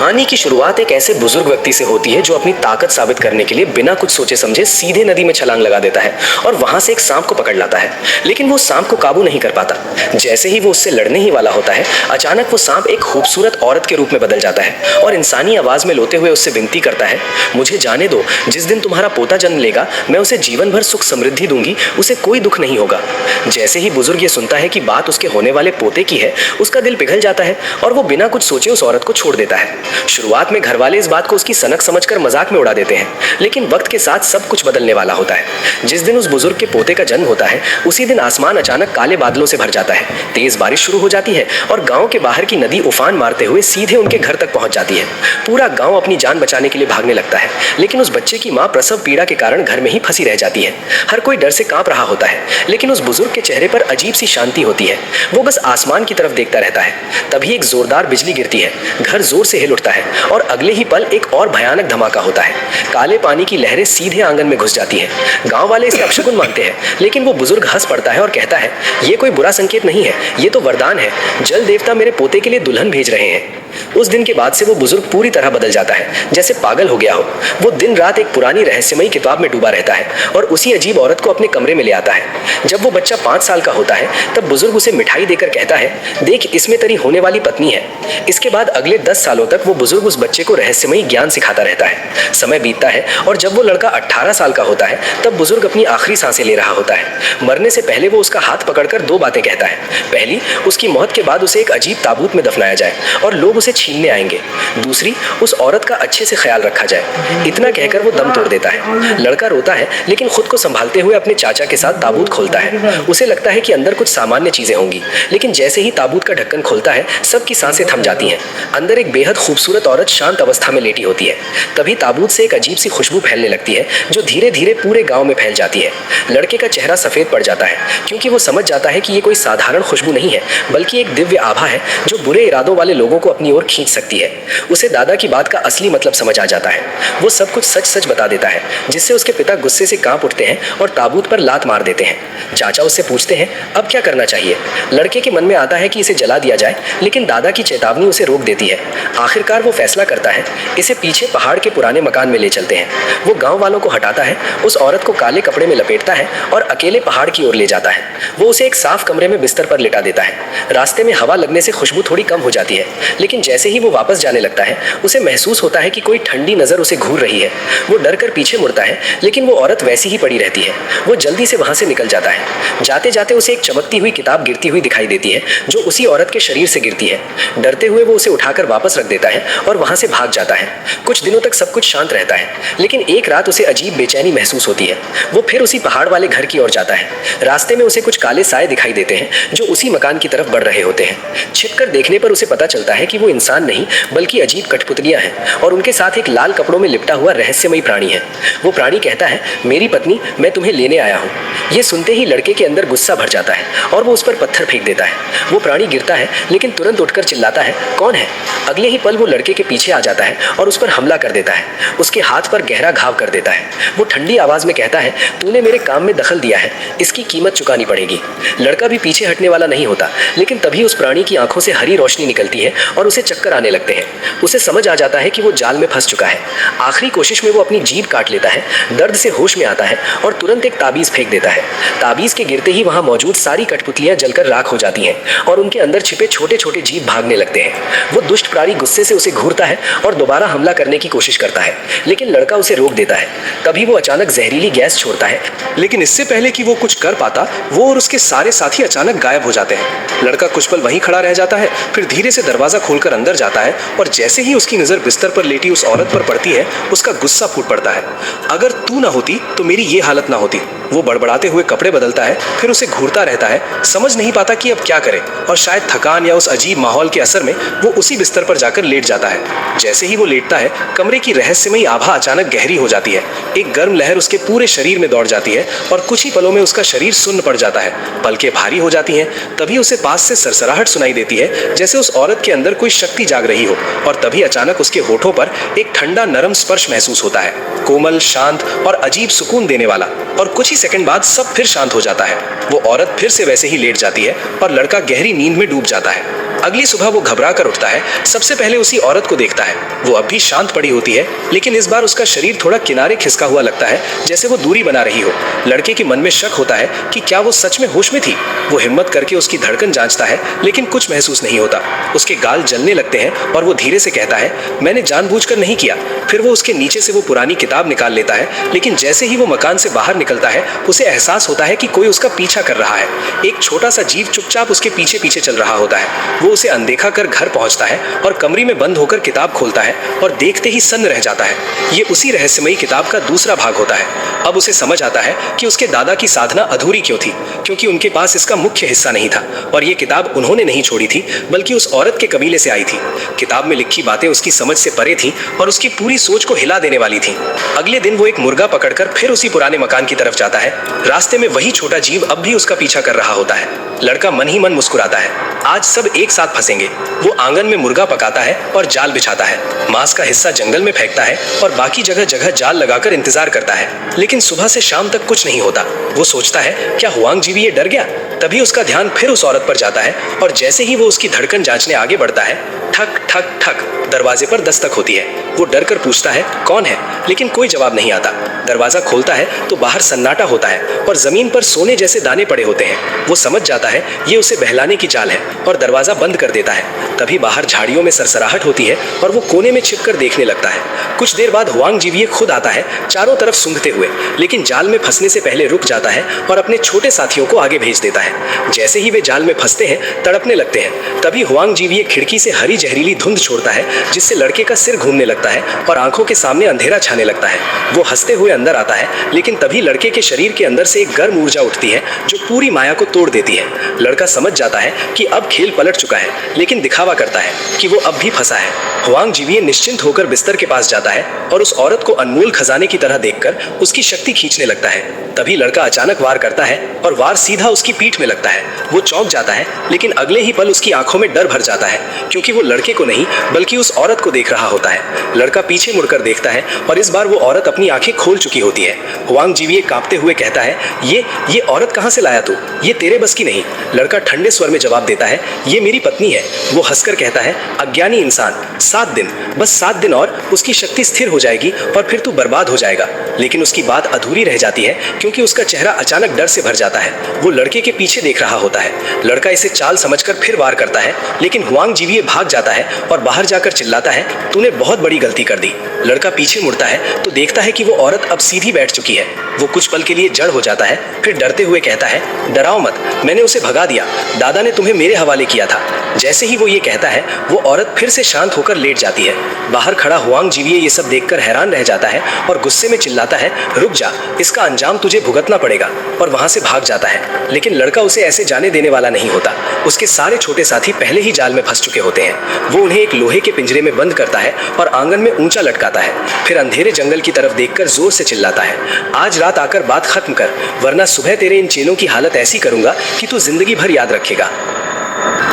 कहानी की शुरुआत एक ऐसे बुजुर्ग व्यक्ति से होती है जो अपनी ताकत साबित करने के लिए बिना कुछ सोचे समझे सीधे नदी में छलांग लगा देता है और वहां से एक सांप को पकड़ लाता है। लेकिन वो सांप को काबू नहीं कर पाता। जैसे ही वो उससे लड़ने ही वाला होता है, अचानक वो सांप एक खूबसूरत औरत के रूप में बदल जाता है और इंसानी आवाज में लोते हुए उससे विनती करता है, मुझे जाने दो, जिस दिन तुम्हारा पोता जन्म लेगा मैं उसे जीवन भर सुख समृद्धि दूंगी, उसे कोई दुख नहीं होगा। जैसे ही बुजुर्ग ये सुनता है कि बात उसके होने वाले पोते की है, उसका दिल पिघल जाता है और वो बिना कुछ सोचे उस औरत को छोड़ देता है। शुरुआत में घर वाले इस बात को उसकी सनक समझकर मजाक में उड़ा देते हैं, लेकिन वक्त के साथ सब कुछ बदलने वाला होता है। जिस दिन उस बुजुर्ग के पोते का जन्म होता है, उसी दिन आसमान अचानक काले बादलों से भर जाता है, तेज बारिश शुरू हो जाती है और गांव के बाहर की नदी उफान मारते हुए सीधे उनके घर तक पहुंच जाती है। पूरा गांव अपनी जान बचाने के लिए भागने लगता है, लेकिन उस बच्चे की मां प्रसव पीड़ा के कारण घर में ही फंसी रह जाती है। हर कोई डर से कांप रहा होता है, लेकिन उस बुजुर्ग के चेहरे पर अजीब सी शांति होती है। वो बस आसमान की तरफ देखता रहता है। तभी एक जोरदार बिजली गिरती है, घर जोर से हिल उठता है और अगले ही पल एक और भयानक धमाका होता है। काले पानी की लहरें सीधे आंगन में घुस जाती हैं। गांव वाले इसे अपशकुन मानते हैं, लेकिन वो बुजुर्ग हंस पड़ता है और कहता है, ये कोई बुरा संकेत नहीं है, ये तो वरदान है। जल देवता मेरे पोते के लिए दुल्हन भेज रहे हैं। उस दिन के बाद से वो बुजुर्ग पूरी तरह बदल जाता है, जैसे पागल हो गया हो। वो दिन रात एक पुरानी रहस्यमयी किताब में डूबा रहता है और उसी अजीब औरत को अपने कमरे में ले आता है। जब वो बच्चा 5 साल का होता है, तब बुजुर्ग उसे मिठाई देकर कहता है, देख, इसमें तेरी होने वाली पत्नी है। इसके बाद अगले 10 सालों तक वो बुजुर्ग उस बच्चे को रहस्यमयी ज्ञान सिखाता रहता है। समय बीतता है और जब वो लड़का 18 साल का होता है, तब बुजुर्ग अपनी आखिरी सांसें ले रहा होता है। मरने से पहले वो उसका हाथ पकड़कर 2 बातें कहता है। पहली, उसकी मौत के बाद उसे एक अजीब ताबूत में दफनाया जाए और लोग उसे छीनने आएंगे। दूसरी, उस औरत का अच्छे से ख्याल रखा जाए। इतना कहकर वो दम तोड़ देता है। लड़का रोता है, लेकिन खुद को संभालते हुए अपने चाचा के साथ ताबूत खोलता है। उसे लगता है कि अंदर कुछ सामान्य चीजें होंगी, लेकिन जैसे ही ताबूत का ढक्कन खोलता है, सबकी सांसें थम जाती हैं। अंदर एक बेहद खूबसूरत औरत शांत अवस्था में लेटी होती है। तभी ताबूत से एक अजीब सी खुशबू फैलने लगती है, जो धीरे धीरे पूरे गांव में फैल जाती है। लड़के का चेहरा सफेद पड़ जाता है, क्योंकि वो समझ जाता है कि ये कोई साधारण खुशबू नहीं है, बल्कि एक दिव्य आभा है जो बुरे इरादों वाले लोगों को अपनी ओर खींच सकती है। उसे दादा की बात का असली मतलब समझ आ जाता है। वो सब कुछ सच सच बता देता है, जिससे उसके पिता गुस्से से कांप उठते हैं और ताबूत पर लात मार देते हैं। चाचा उससे पूछते हैं, अब क्या करना चाहिए। लड़के के मन में आता है कि इसे जला दिया जाए, लेकिन दादा की चेतावनी उसे रोक देती है। आखिरकार वो फैसला करता है, इसे पीछे पहाड़ के पुराने मकान में ले चलते हैं। वो गांव वालों को हटाता है, उस औरत को काले कपड़े में लपेटता है और अकेले पहाड़ की ओर ले जाता है। वो उसे एक साफ कमरे में बिस्तर पर लिटा देता है। रास्ते में हवा लगने से खुशबू थोड़ी कम हो जाती है, लेकिन जैसे ही वो वापस जाने लगता है, उसे महसूस होता है कि कोई ठंडी नजर उसे घूर रही है। वो डर कर पीछे मुड़ता है, लेकिन वो औरत वैसी ही पड़ी रहती है। वो जल्दी से वहां से निकल जाता है। जाते जाते उसे एक चमकती हुई किताब गिरती हुई दिखाई देती है, जो उसी औरत के शरीर से गिरती है। डरते हुए वो उसे उठाकर वापस रख देता है और वहां से भाग जाता है। कुछ दिनों तक सब कुछ शांत रहता है, लेकिन एक रात उसे अजीब बेचैनी महसूस होती है। वो फिर उसी पहाड़ वाले घर की ओर जाता है। रास्ते में उसे कुछ काले साए दिखाई देते हैं, जो उसी मकान की तरफ बढ़ रहे होते हैं। छिपकर देखने पर उसे पता चलता है कि वो इंसान नहीं, बल्कि अजीब कठपुतलियां हैं और उनके साथ एक लाल कपड़ों में लिपटा हुआ रहस्यमयी प्राणी है। वो प्राणी कहता है, मेरी पत्नी, मैं तुम्हें लेने आया हूँ। ये सुनते ही लड़के के अंदर गुस्सा भर जाता है और वो उस पर पत्थर फेंक देता है। वो प्राणी गिरता है, लेकिन तुरंत उठकर चिल्लाता है, कौन है। अगले ही पल वो लड़के के पीछे आ जाता है और उस पर हमला कर देता है। उसके हाथ पर गहरा घाव कर देता है। वो ठंडी आवाज में कहता है, तूने मेरे काम में दखल दिया है, इसकी कीमत चुकानी पड़ेगी। लड़का भी पीछे हटने वाला नहीं होता, लेकिन तभी उस प्राणी की आंखों से हरी रोशनी निकलती है और उसे चक्कर आने लगते हैं। उसे समझ आ जाता है कि वो जाल में फंस चुका है। आखिरी कोशिश में वो अपनी जीभ काट लेता है, दर्द से होश में आता है और तुरंत एक ताबीज फेंक देता है। ताबीज के गिरते ही वहां मौजूद सारी कठपुतलियां जलकर राख हो जाती हैं और उनके अंदर छिपे छोटे छोटे जीव भागने लगते हैं। वो दुष्ट प्राणी गुस्से से उसे घूरता है और दोबारा हमला करने की कोशिश करता है, लेकिन लड़का उसे रोक देता है। तभी वो अचानक जहरीली गैस छोड़ता है, लेकिन इससे पहले कि वो कुछ कर पाता, वो और उसके सारे साथी अचानक गायब हो जाते हैं। लड़का कुछ पल वहीं खड़ा रह जाता है, फिर धीरे से दरवाजा खोलकर अंदर जाता है और जैसे ही उसकी नजर बिस्तर पर लेटी उस औरत पर पड़ती है, उसका गुस्सा फूट पड़ता है। अगर तू ना होती तो मेरी ये हालत ना होती। वो बड़बड़ाते हुए कपड़े बदलता है, फिर उसे घूरता रहता है, समझ नहीं पाता कि अब क्या करे और शायद थकान या उस अजीब माहौल के असर में वो उसी बिस्तर पर जाकर लेट जाता है। जैसे ही वो लेटता है, कमरे की रहस्यमयी आभा अचानक गहरी हो जाती है। एक गर्म लहर उसके पूरे शरीर में दौड़ जाती है और कुछ ही पलों में उसका शरीर सुन्न पड़ जाता है। पलकें भारी हो जाती हैं। तभी उसे पास से सरसराहट सुनाई देती है, जैसे उस औरत के अंदर कोई शक्ति जाग रही हो। और तभी अचानक उसके होठों पर एक ठंडा नरम स्पर्श महसूस होता है, कोमल, शांत और अजीब सुकून देने वाला। और कुछ ही सेकंड बाद सब फिर शांत हो जाता है। वो औरत फिर से वैसे ही लेट जाती है और लड़का गहरी नींद में डूब जाता है। अगली सुबह वो घबरा कर उठता है। सबसे पहले उसी औरत को देखता है। वो अब भी शांत पड़ी होती है, लेकिन इस बार उसका शरीर थोड़ा किनारे खिसका हुआ लगता है, जैसे वो दूरी बना रही हो। लड़के के मन में शक होता है कि क्या वो सच में होश में थी। वो हिम्मत करके उसकी धड़कन जांचता है, लेकिन कुछ महसूस नहीं होता। उसके गाल जलने लगते हैं और वो धीरे से कहता है, मैंने जानबूझकर नहीं किया। फिर वो उसके नीचे से वो पुरानी किताब निकाल लेता है, लेकिन जैसे ही वो मकान से बाहर निकलता है, उसे एहसास होता है कि कोई उसका पीछा कर रहा है। एक छोटा सा जीव चुपचाप उसके पीछे पीछे चल रहा होता है। वो उसे अनदेखा कर घर पहुंचता है और कमरे में बंद होकर किताब खोलता है और देखते ही सन्न रह जाता है। ये उसी रहस्यमयी किताब का दूसरा भाग होता है। अब उसे समझ आता है कि उसके दादा की साधना अधूरी क्यों थी, क्योंकि उनके पास इसका मुख्य हिस्सा नहीं था और ये किताब उन्होंने नहीं छोड़ी थी, बल्कि उस औरत के कबीले से आई थी। किताब में लिखी बातें उसकी समझ से परे थी और उसकी पूरी सोच को हिला देने वाली थी। अगले दिन वो एक मुर्गा पकड़कर फिर उसी पुराने मकान की तरफ जाता है। रास्ते में वही छोटा जीव अब भी उसका पीछा कर रहा होता है। लड़का मन ही मन मुस्कुराता है। आज सब एक साथ फंसेंगे। वो आंगन में मुर्गा पकाता है और जाल बिछाता है। मांस का हिस्सा जंगल में फेंकता है और बाकी जगह जगह जाल लगाकर इंतजार करता है, लेकिन सुबह से शाम तक कुछ नहीं होता। वो सोचता है, क्या हुआंग जीवी ये डर गया? तभी उसका ध्यान फिर उस औरत पर जाता है और जैसे ही वो उसकी धड़कन जांचने आगे बढ़ता है, ठक ठक ठक दरवाजे पर दस्तक होती है। वो डर कर पूछता है, कौन है? लेकिन कोई जवाब नहीं आता। दरवाजा खोलता है तो बाहर सन्नाटा होता है और जमीन पर सोने जैसे दाने पड़े होते हैं। वो समझ जाता है ये उसे बहलाने की चाल है और दरवाजा बंद कर देता है। तभी बाहर झाड़ियों में सरसराहट होती है और वो कोने में छिपकर देखने लगता है। कुछ देर बाद हुआंग जीविये खुद आता है, चारों तरफ सूंघते हुए, लेकिन जाल में फंसने से पहले रुक जाता है और अपने छोटे साथियों को आगे भेज देता है। जैसे ही वे जाल में फंसते हैं, तड़पने लगते हैं। तभी हुआंग जीविये खिड़की से हरी जहरीली धुंध छोड़ता है, जिससे लड़के का सिर घूमने लगता है और आंखों के सामने अंधेरा छाने लगता है। वो हंसते हुए अंदर आता है, लेकिन तभी लड़के के शरीर के अंदर से एक गर्म ऊर्जा उठती है जो पूरी माया को तोड़ देती है। लड़का समझ जाता है कि अब खेल पलट चुका है, लेकिन दिखावा करता है कि वो अब भी फंसा है। हुआंग जीविये निश्चिंत होकर बिस्तर के पास जाता है और उस औरत को अनमोल खजाने की तरह देखकर उसकी शक्ति खींचने लगता है। तभी लड़का अचानक वार करता है और वार सीधा उसकी पीठ में लगता है। वो चौंक जाता है, लेकिन अगले ही पल उसकी आंखों में डर भर जाता है, क्योंकि वो लड़के को नहीं बल्कि उस औरत को देख रहा होता है। लड़का पीछे मुड़कर देखता है और इस बार वो औरत अपनी आंखें खोल चुकी होती है। हुआंग जीविये कांपते हुए कहता है, ये औरत कहां से लाया तू? ये तेरे बस की नहीं। लड़का ठंडे स्वर में जवाब देता है, ये मेरी पत्नी है। वो हंसकर कहता है, अज्ञानी इंसान, 7 दिन, बस 7 दिन और उसकी शक्ति स्थिर हो जाएगी और फिर तू बर्बाद हो जाएगा। लेकिन उसकी बात अधूरी रह जाती है, क्योंकि उसका चेहरा अचानक डर से भर जाता है। वो लड़के के पीछे देख रहा होता है। लड़का इसे चाल समझकर फिर वार करता है, लेकिन हुआंग जीविये भाग जाता है और बाहर जाकर चिल्लाता है, तूने बहुत बड़ी गलती कर दी। लड़का पीछे मुड़ता है तो देखता है कि वो औरत अब सीधी बैठ चुकी है। वो कुछ पल के लिए जड़ हो जाता है, फिर डरते हुए कहता है, डराओ मत, मैंने उसे भगा दिया। दादा ने तुम्हें मेरे हवाले किया था। जैसे ही वो ये कहता है, वो औरत फिर से शांत होकर लेट जाती है। बाहर खड़ा हुआंग जीविये ये सब देखकर हैरान रह जाता है और गुस्से में चिल्लाता है, रुक जा, इसका अंजाम तुझे भुगतना पड़ेगा, और वहां से भाग जाता है। लेकिन लड़का उसे ऐसे जाने देने वाला नहीं होता। उसके सारे छोटे साथी पहले ही जाल में फंस चुके होते हैं। वो उन्हें एक लोहे के पिंजरे में बंद करता है और आंगन में ऊंचा लटकाता है। फिर अंधेरे जंगल की तरफ देखकर जोर से चिल्लाता है, आज रात आकर बात खत्म कर, वरना सुबह तेरे इन चेलों की हालत ऐसी करूंगा कि तू जिंदगी भर याद रखेगा।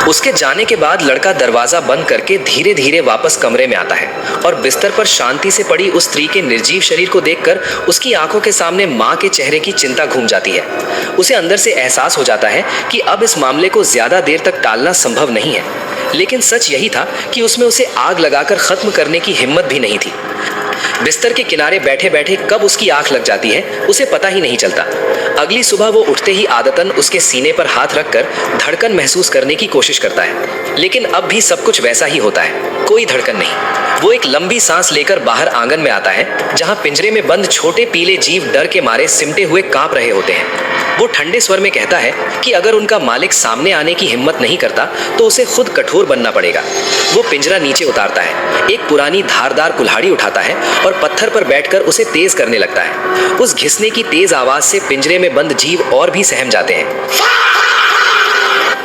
उसके जाने के बाद लड़का दरवाजा बंद करके धीरे धीरे वापस कमरे में आता है और बिस्तर पर शांति से पड़ी उस स्त्री के निर्जीव शरीर को देखकर उसकी आंखों के सामने मां के चेहरे की चिंता घूम जाती है। उसे अंदर से एहसास हो जाता है कि अब इस मामले को ज्यादा देर तक टालना संभव नहीं है, लेकिन सच यही था कि उसमें उसे आग लगाकर खत्म करने की हिम्मत भी नहीं थी। बिस्तर के किनारे बैठे बैठे कब उसकी आंख लग जाती है उसे पता ही नहीं चलता। अगली सुबह वो उठते ही आदतन उसके सीने पर हाथ रखकर धड़कन महसूस करने की कोशिश करता है, लेकिन अब भी सब कुछ वैसा ही होता है, कोई धड़कन नहीं। वो एक लंबी सांस लेकर बाहर आंगन में आता है, जहां पिंजरे में बंद छोटे पीले जीव डर के मारे सिमटे हुए कांप रहे होते हैं। वो ठंडे स्वर में कहता है कि अगर उनका मालिक सामने आने की हिम्मत नहीं करता तो उसे खुद कठोर बनना पड़ेगा। वो पिंजरा नीचे उतारता है, एक पुरानी धारदार कुल्हाड़ी उठाता है और पत्थर पर बैठकर उसे तेज करने लगता है। उस घिसने की तेज आवाज से पिंजरे में बंद जीव और भी सहम जाते हैं।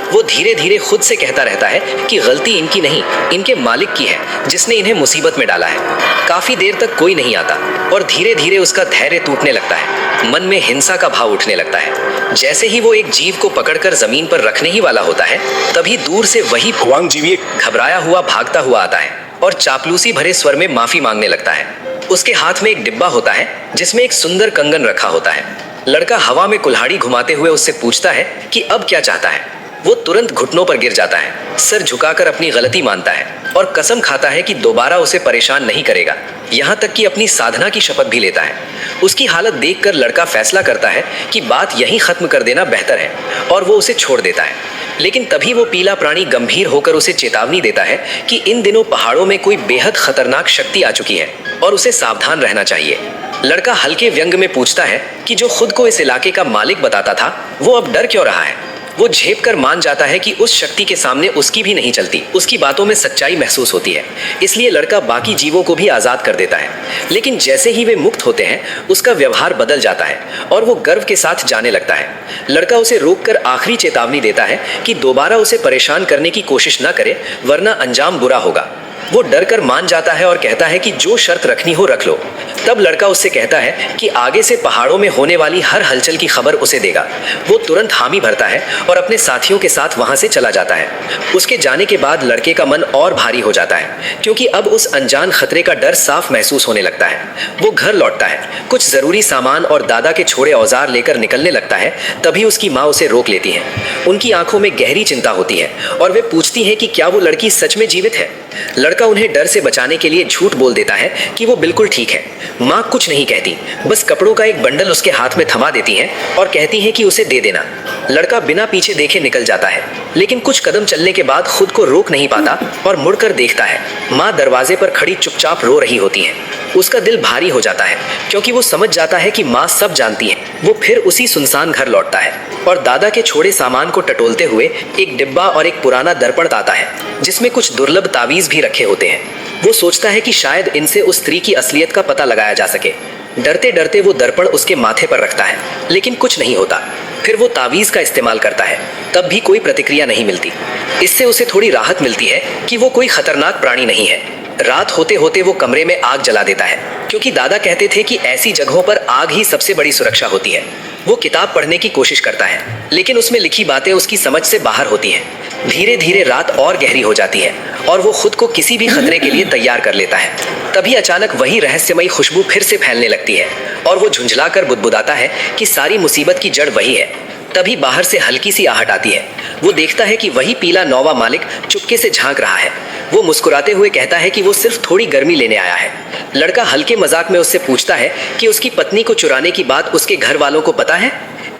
वो धीरे धीरे खुद से कहता रहता है कि गलती इनकी नहीं, इनके मालिक की है, जिसने इन्हें मुसीबत में डाला है। काफी देर तक कोई नहीं आता और धीरे धीरे उसका धैर्य टूटने लगता है। मन में हिंसा का भाव उठने लगता है। जैसे ही वो एक जीव को पकड़कर जमीन पर रखने ही वाला होता है, तभी दूर से वही हुआंग जीविये घबराया हुआ भागता हुआ आता है और चापलूसी भरे स्वर में माफी मांगने लगता है। उसके हाथ में एक डिब्बा होता है जिसमें एक सुंदर कंगन रखा होता है। लड़का हवा में कुल्हाड़ी घुमाते हुए उससे पूछता है कि अब क्या चाहता है। वो तुरंत घुटनों पर गिर जाता है, सर झुकाकर अपनी गलती मानता है और कसम खाता है कि दोबारा उसे परेशान नहीं करेगा। यहाँ तक कि अपनी साधना की शपथ भी लेता है। उसकी हालत देखकर लड़का फैसला करता है कि बात यहीं खत्म कर देना बेहतर है और वो उसे छोड़ देता है। लेकिन तभी वो पीला प्राणी गंभीर होकर उसे चेतावनी देता है कि इन दिनों पहाड़ों में कोई बेहद खतरनाक शक्ति आ चुकी है और उसे सावधान रहना चाहिए। लड़का हल्के व्यंग में पूछता है कि जो खुद को इस इलाके का मालिक बताता था वो अब डर क्यों रहा है। वो झेप कर मान जाता है कि उस शक्ति के सामने उसकी भी नहीं चलती। उसकी बातों में सच्चाई महसूस होती है, इसलिए लड़का बाकी जीवों को भी आजाद कर देता है। लेकिन जैसे ही वे मुक्त होते हैं उसका व्यवहार बदल जाता है और वो गर्व के साथ जाने लगता है। लड़का उसे रोककर आखिरी चेतावनी देता है कि दोबारा उसे परेशान करने की कोशिश न करे, वरना अंजाम बुरा होगा। वो डर कर मान जाता है और कहता है कि जो शर्त रखनी हो रख लो। तब लड़का उससे कहता है कि आगे से पहाड़ों में होने वाली हर हलचल की खबर उसे देगा। वो तुरंत हामी भरता है और अपने साथियों के साथ वहां से चला जाता है। उसके जाने के बाद लड़के का मन और भारी हो जाता है, क्योंकि अब उस अनजान खतरे का डर साफ महसूस होने लगता है। वो घर लौटता है, कुछ जरूरी सामान और दादा के छोड़े औजार लेकर निकलने लगता है। तभी उसकी माँ उसे रोक लेती है। उनकी आंखों में गहरी चिंता होती है और वे पूछती है कि क्या वो लड़की सच में जीवित है। लड़का उन्हें डर से बचाने के लिए झूठ बोल देता है कि वो बिल्कुल ठीक है। माँ कुछ नहीं कहती, बस कपड़ों का एक बंडल उसके हाथ में थमा देती हैं और कहती हैं कि उसे दे देना। लड़का बिना पीछे देखे निकल जाता है, लेकिन कुछ कदम चलने के बाद खुद को रोक नहीं पाता और मुड़कर देखता है। माँ दरवाजे पर खड़ी चुपचाप रो रही होती है। उसका दिल भारी हो जाता है, क्योंकि वो समझ जाता है कि माँ सब जानती है। वो फिर उसी सुनसान घर लौटता है और दादा के छोड़े सामान को टटोलते हुए एक डिब्बा और एक पुराना दर्पण लाता है, जिसमें कुछ दुर्लभ तावीज भी रखे होते हैं। वो सोचता है कि शायद इनसे उस स्त्री की असलियत का पता लगाया जा सके। डरते डरते वो दर्पण उसके माथे पर रखता है, लेकिन कुछ नहीं होता। फिर वो तावीज का इस्तेमाल करता है, तब भी कोई प्रतिक्रिया नहीं मिलती। इससे उसे थोड़ी राहत मिलती है कि वो कोई खतरनाक प्राणी नहीं है। रात होते होते वो कमरे में आग जला देता है, क्योंकि दादा कहते थे कि ऐसी जगहों पर आग ही सबसे बड़ी सुरक्षा होती है। वो किताब पढ़ने की कोशिश करता है, लेकिन उसमें लिखी बातें उसकी समझ से बाहर होती हैं। धीरे धीरे रात और गहरी हो जाती है और वो खुद को किसी भी खतरे के लिए तैयार कर लेता है। तभी अचानक वही रहस्यमयी खुशबू फिर से फैलने लगती है और वो झुंझलाकर बुदबुदाता है कि सारी मुसीबत की जड़ वही है। तभी बाहर से हल्की सी आहट आती है। वो देखता है कि वही पीला नौवा मालिक चुपके से झांक रहा है। वो मुस्कुराते हुए कहता है कि वो सिर्फ थोड़ी गर्मी लेने आया है। लड़का हल्के मजाक में उससे पूछता है कि उसकी पत्नी को चुराने की बात उसके घर वालों को पता है।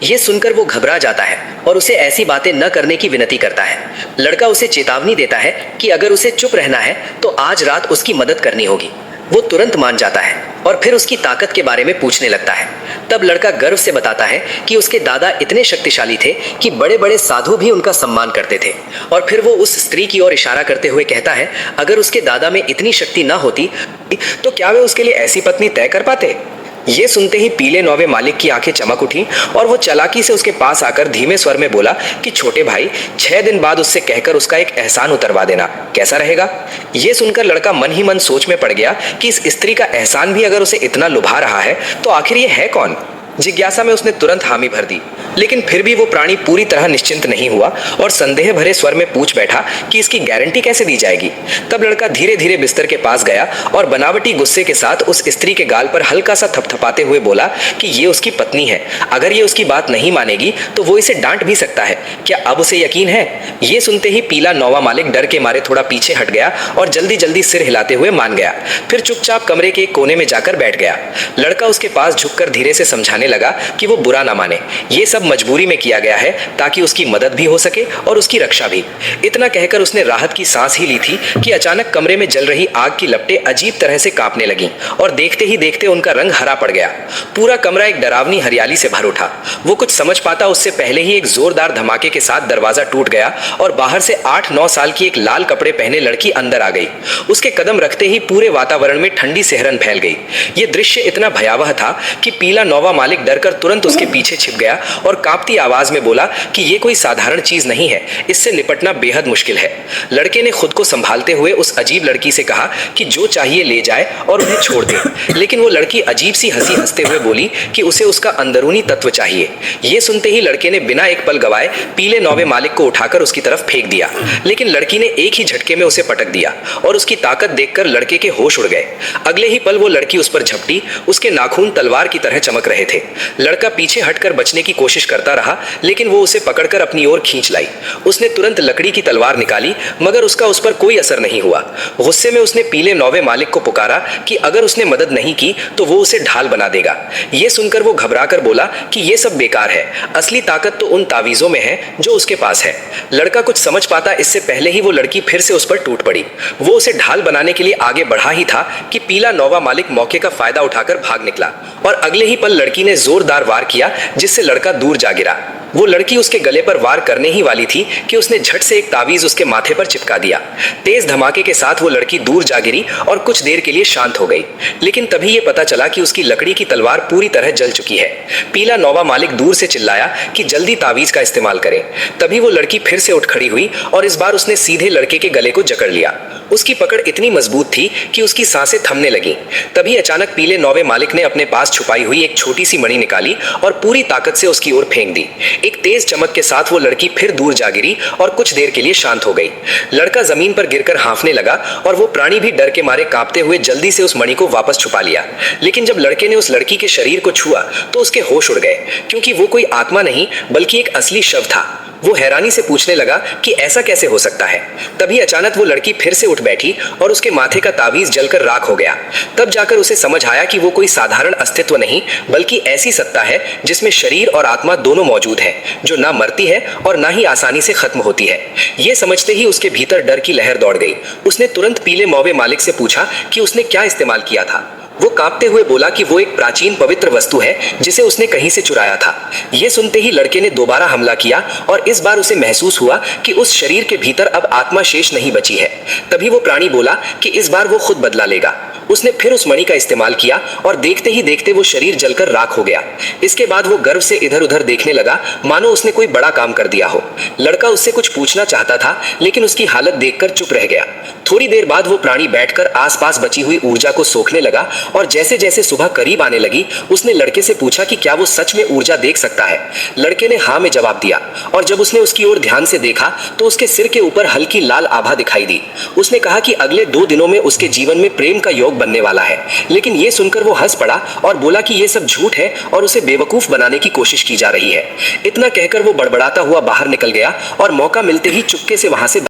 ये सुनकर वो घबरा जाता है और उसे ऐसी बातें न करने की विनती करता है। लड़का उसे चेतावनी देता है कि अगर उसे चुप रहना है तो आज रात उसकी मदद करनी होगी। वो तुरंत मान जाता है और फिर उसकी ताकत के बारे में पूछने लगता है। तब लड़का गर्व से बताता है कि उसके दादा इतने शक्तिशाली थे कि बड़े बड़े साधु भी उनका सम्मान करते थे। और फिर वो उस स्त्री की ओर इशारा करते हुए कहता है, अगर उसके दादा में इतनी शक्ति ना होती तो क्या वे उसके लिए ऐसी पत्नी तय कर पाते। ये सुनते ही पीले नौवे मालिक की आंखें चमक उठी और वो चालाकी से उसके पास आकर धीमे स्वर में बोला कि छोटे भाई, 6 दिन बाद उससे कहकर उसका एक एहसान उतरवा देना, कैसा रहेगा। ये सुनकर लड़का मन ही मन सोच में पड़ गया कि इस स्त्री का एहसान भी अगर उसे इतना लुभा रहा है तो आखिर ये है कौन। जिज्ञासा में उसने तुरंत हामी भर दी, लेकिन फिर भी वो प्राणी पूरी तरह निश्चिंत नहीं हुआ और संदेह भरे स्वर में पूछ बैठा कि इसकी गारंटी कैसे दी जाएगी। तब लड़का धीरे धीरे बिस्तर के पास गया और बनावटी गुस्से के साथ उस स्त्री के गाल पर हल्का सा थपथपाते हुए बोला कि ये उसकी पत्नी है, अगर ये उसकी बात नहीं मानेगी तो वो इसे डांट भी सकता है। क्या अब उसे यकीन है। ये सुनते ही पीला नौवा मालिक डर के मारे थोड़ा पीछे हट गया और जल्दी जल्दी सिर हिलाते हुए मान गया। फिर चुपचाप कमरे के एक कोने में जाकर बैठ गया। लड़का उसके पास झुककर धीरे से समझाने लगा कि वो बुरा ना माने, ये सब मजबूरी में किया गया है ताकि उसकी मदद भी हो सके और उसकी रक्षा भी। इतना कहकर उसने राहत की सांस ही ली थी कि अचानक कमरे में जल रही आग की लपटें अजीब तरह से कांपने लगीं और देखते ही देखते उनका रंग हरा पड़ गया। पूरा कमरा एक डरावनी हरियाली से भर उठा। वो कुछ समझ पाता उससे पहले ही एक जोरदार धमाके के साथ दरवाजा टूट गया और बाहर से 8-9 साल की एक लाल कपड़े पहने लड़की अंदर आ गई। उसके कदम रखते ही पूरे वातावरण में ठंडी सिहरन फैल गई। ये दृश्य इतना भयावह था कि पीला नौवा मालिक डरकर तुरंत उसके पीछे छिप गया और कांपती आवाज में बोला कि ये कोई साधारण चीज नहीं है, इससे निपटना बेहद मुश्किल है। लड़के ने खुद को संभालते हुए उस अजीब लड़की से कहा कि जो चाहिए ले जाए और उन्हें छोड़ दे, लेकिन वो लड़की अजीब सी हंसी हंसते हुए बोली कि उसे उसका अंदरूनी तत्व चाहिए। ये सुनते ही लड़के ने बिना एक पल गवाए पीले नौवे मालिक को उठाकर उसकी तरफ फेंक दिया, लेकिन लड़की ने एक ही झटके में उसे पटक दिया और उसकी ताकत देखकर लड़के के होश उड़ गए। अगले ही पल वो लड़की उस पर झपटी। उसके नाखून तलवार की तरह चमक रहे थे थे। लड़का पीछे हटकर बचने की कोशिश करता रहा, लेकिन वो उसे पकड़कर अपनी ओर खींच लाई। उसने तुरंत लकड़ी की तलवार निकाली, मगर उसका उस पर कोई असर नहीं हुआ। गुस्से में उसने पीले नौवे मालिक को पुकारा कि अगर उसने मदद नहीं की तो वो उसे ढाल बना देगा। ये सुनकर वो घबराकर बोला कि ये सब बेकार है, असली ताकत तो उन तावीजों में है जो उसके पास है। लड़का कुछ समझ पाता इससे पहले ही वो लड़की फिर से उस पर टूट पड़ी। वो उसे ढाल बनाने के लिए आगे बढ़ा ही था कि पीला नौवा मालिक मौके का फायदा उठाकर भाग निकला और अगले ही पल लड़की ने जोरदार वार किया, जिससे लड़का दूर जा गिरा। वो लड़की उसके गले पर वार करने ही वाली थी कि उसने झट से एक तावीज उसके माथे पर चिपका दिया। तेज धमाके के साथ वो लड़की दूर जा गिरी और कुछ देर के लिए शांत हो गई। लेकिन तभी ये पता चला कि उसकी लकड़ी की तलवार पूरी तरह जल चुकी है। पीला नौवा मालिक दूर से चिल्लाया कि जल्दी तावीज का इस्तेमाल करें। तभी वो लड़की फिर से उठ खड़ी हुई और इस बार उसने सीधे लड़के के गले को जकड़ लिया। उसकी पकड़ इतनी मजबूत थी कि उसकी सांसें थमने लगीं। तभी अचानक पीले नौवे मालिक ने अपने पास छुपाई हुई एक छोटी सी मणि निकाली और पूरी ताकत से उसकी ओर फेंक दी। एक तेज चमक के साथ वो लड़की फिर दूर जा गिरी और कुछ देर के लिए शांत हो गई। लड़का जमीन पर गिरकर हांफने लगा और वो प्राणी भी डर के मारे कांपते हुए जल्दी से उस मणि को वापस छुपा लिया। लेकिन जब लड़के ने उस लड़की के शरीर को छुआ तो उसके होश उड़ गए, क्योंकि वो कोई आत्मा नहीं बल्कि एक असली शव था। वो हैरानी से पूछने लगा कि ऐसा कैसे हो सकता है। तभी अचानक वो लड़की फिर से उठ बैठी और उसके माथे का तावीज जलकर राख हो गया। तब जाकर उसे समझ आया कि वो कोई साधारण अस्तित्व नहीं बल्कि ऐसी सत्ता है जिसमें शरीर और आत्मा दोनों मौजूद है, जो ना मरती है और ना ही आसानी से खत्म होती है। ये समझते ही उसके भीतर डर की लहर दौड़ गई। उसने तुरंत पीले मौवे मालिक से पूछा कि उसने क्या इस्तेमाल किया था। वो कांपते हुए बोला कि वो एक प्राचीन पवित्र वस्तु है जिसे उसने कहीं से चुराया था। ये सुनते ही लड़के ने दोबारा हमला किया और इस बार उसे महसूस हुआ कि उस शरीर के भीतर अब आत्मा शेष नहीं बची है। तभी वो प्राणी बोला कि इस बार वो खुद बदला लेगा। उसने फिर उस मणि का इस्तेमाल किया और देखते ही देखते वो शरीर जलकर राख हो गया। इसके बाद वो गर्व से इधर उधर देखने लगा, मानो उसने कोई बड़ा काम कर दिया हो। लड़का उससे कुछ पूछना चाहता था, लेकिन उसकी हालत देखकर चुप रह गया। थोड़ी देर बाद वो प्राणी बैठकर आसपास बची हुई ऊर्जा को सोखने लगा और जैसे जैसे सुबह करीब आने लगी उसने लड़के से पूछा कि क्या वो सच में ऊर्जा देख सकता है। लड़के ने हाँ में जवाब दिया और जब उसने उसकी ओर ध्यान से देखा तो उसके सिर के ऊपर हल्की लाल आभा दिखाई दी। उसने कहा कि अगले 2 दिनों में उसके जीवन में प्रेम का योग बनने वाला है। लेकिन ये सुनकर वो हंस पड़ा और बोला कि ये सब झूठ है और उसे बेवकूफ बनाने की कोशिश की जा रही है। इतना कहकर वो बड़बड़ाता हुआ बाहर निकल गया और मौका मिलते ही चुपके से वहां से